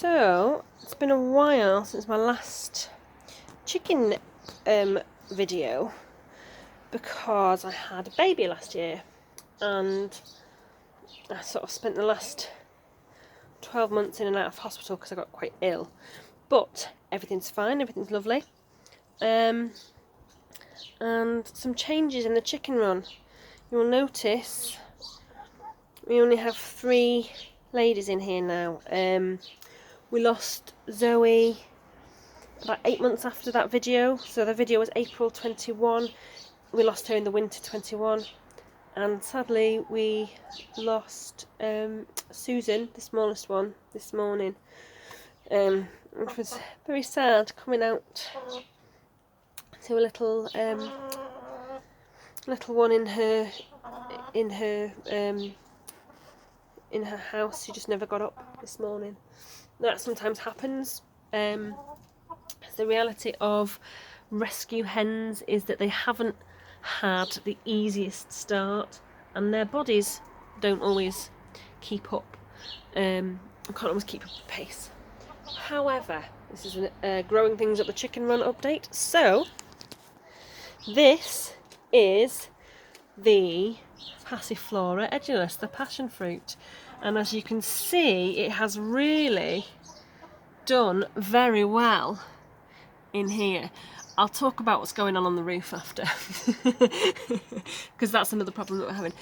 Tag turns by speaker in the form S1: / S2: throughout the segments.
S1: So, it's been a while since my last chicken video because I had a baby last year and I sort of spent the last 12 months in and out of hospital because I got quite ill. But everything's fine, everything's lovely. And some changes in the chicken run. You will notice we only have 3 ladies in here now. We lost Zoe about 8 months after that video. So the video was April 21. We lost her in the winter 21. And sadly we lost Susan, the smallest one, this morning. Which was very sad, coming out to a little one in her house. She just never got up this morning. That sometimes happens. The reality of rescue hens is that they haven't had the easiest start and their bodies don't always keep up, can't always keep up with pace. However, this is a growing things up the chicken run update. So this is the passiflora edulis, the passion fruit, and as you can see it has really done very well in here. I'll talk about what's going on the roof after because that's another problem that we're having.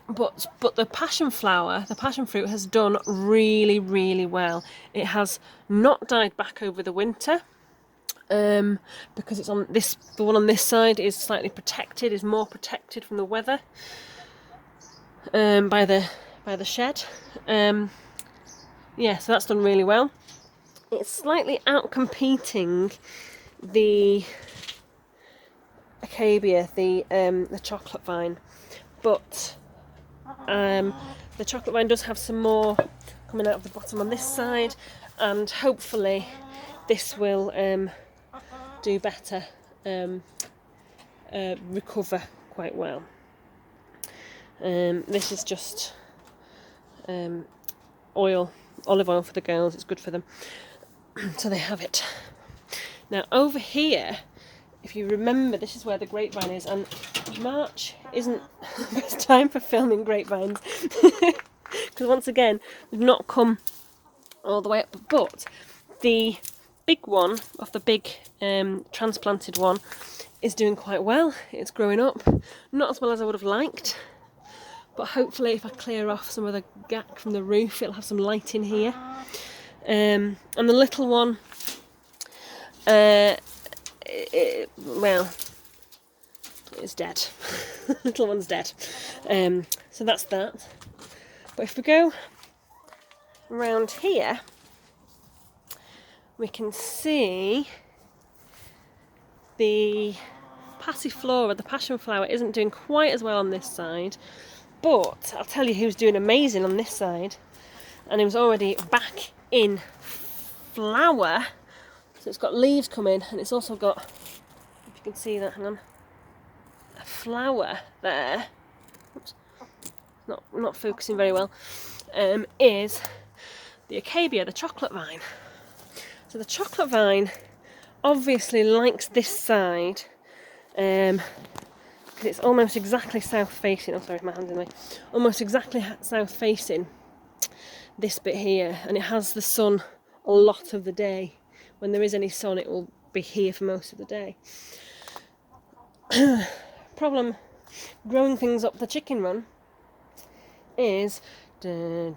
S1: But the passion fruit has done really well. It has not died back over the winter because it's on this, the one on this side is slightly protected, is more protected from the weather by the shed. Yeah, so that's done really well. It's slightly out competing the akebia, the chocolate vine, but the chocolate vine does have some more coming out of the bottom on this side, and hopefully this will do better, recover quite well. This is just olive oil for the girls. It's good for them, so they have it. Now over here, if you remember, this is where the grapevine is, and March isn't the best time for filming grapevines because once again we've not come all the way up, but the big one of the big transplanted one is doing quite well. It's growing up, not as well as I would have liked, but hopefully if I clear off some of the gack from the roof it'll have some light in here. And the little one, well, it's dead. Little one's dead. So that's that. But if we go around here, we can see the passiflora, the passion flower, isn't doing quite as well on this side. But I'll tell you who's doing amazing on this side, and it was already back in flower. So it's got leaves coming, and it's also got, if you can see that, hang on, a flower there. Oops, not focusing very well. Is the akebia, the chocolate vine. So the chocolate vine obviously likes this side, because it's almost exactly south facing. Oh, sorry, my hand's in the way. Almost exactly south facing this bit here, and it has the sun a lot of the day. When there is any sun, it will be here for most of the day. Problem growing things up the chicken run is the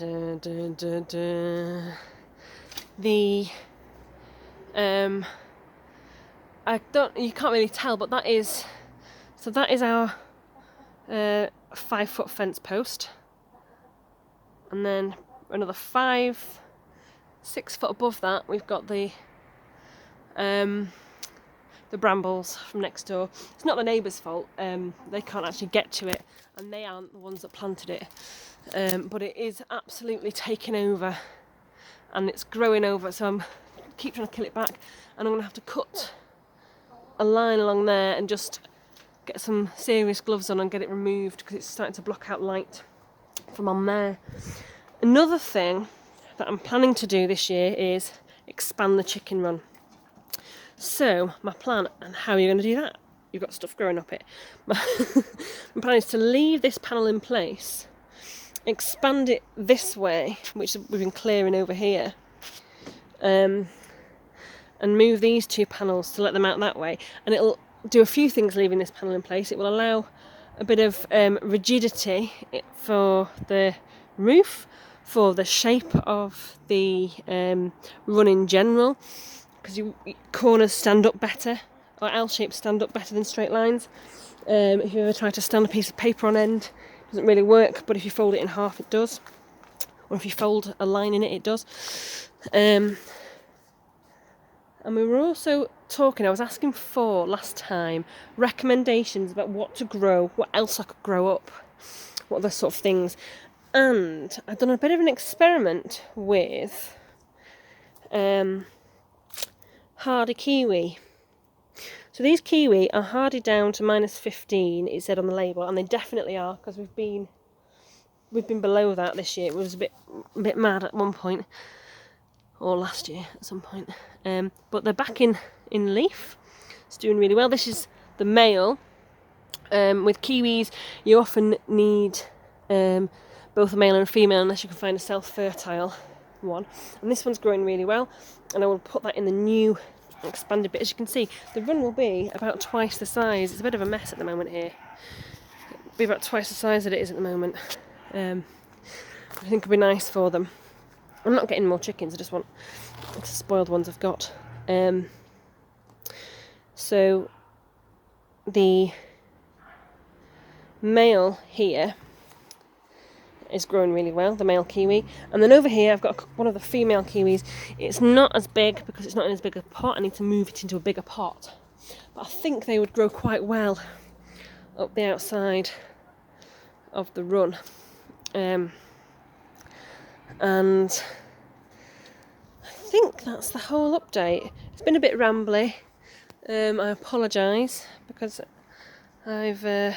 S1: you can't really tell, but that is our 5-foot fence post, and then another 5-6 foot above that we've got the brambles from next door. It's not the neighbour's fault, they can't actually get to it and they aren't the ones that planted it, but it is absolutely taking over and it's growing over, so I keep trying to kill it back, and I'm going to have to cut a line along there and just get some serious gloves on and get it removed because it's starting to block out light from on there. Another thing that I'm planning to do this year is expand the chicken run. So my plan, and how are you going to do that? You've got stuff growing up it. My plan is to leave this panel in place, expand it this way, which we've been clearing over here, and move these 2 panels to let them out that way. And it'll do a few things leaving this panel in place. It will allow a bit of rigidity for the roof, for the shape of the run in general, because corners stand up better, or L-shapes stand up better than straight lines. If you ever try to stand a piece of paper on end, it doesn't really work, but if you fold it in half it does, or if you fold a line in it, it does. And we were also talking, I was asking for last time recommendations about what to grow, what else I could grow up, what other sort of things. And I've done a bit of an experiment with hardy kiwi. So these kiwi are hardy down to -15, it said on the label, and they definitely are, because we've been below that this year. It was a bit mad at one point, or last year at some point. But they're back in leaf. It's doing really well. This is the male. With kiwis, you often need both a male and a female unless you can find a self-fertile one. And this one's growing really well. And I will put that in the new expanded bit. As you can see, the run will be about twice the size. It's a bit of a mess at the moment here. It'll be about twice the size that it is at the moment. I think it'll be nice for them. I'm not getting more chickens, I just want the spoiled ones I've got. So the male here is growing really well, the male kiwi. And then over here I've got one of the female kiwis. It's not as big because it's not in as big a pot. I need to move it into a bigger pot. But I think they would grow quite well up the outside of the run. And I think that's the whole update. It's been a bit rambly. I apologise because it's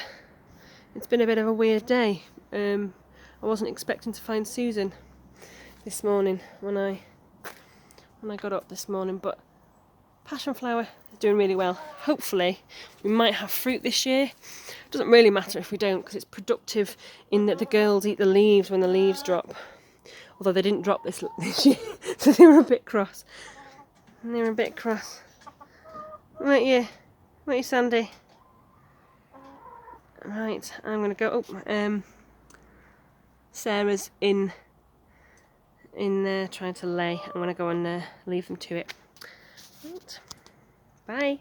S1: been a bit of a weird day. I wasn't expecting to find Susan this morning when I got up this morning, but passion flower is doing really well. Hopefully we might have fruit this year. It doesn't really matter if we don't, because it's productive in that the girls eat the leaves when the leaves drop. Although they didn't drop this year, so they were a bit cross. Weren't you, Sandy? Right, I'm going to go up. Sarah's in there trying to lay. I'm going to go and leave them to it. Right. Bye.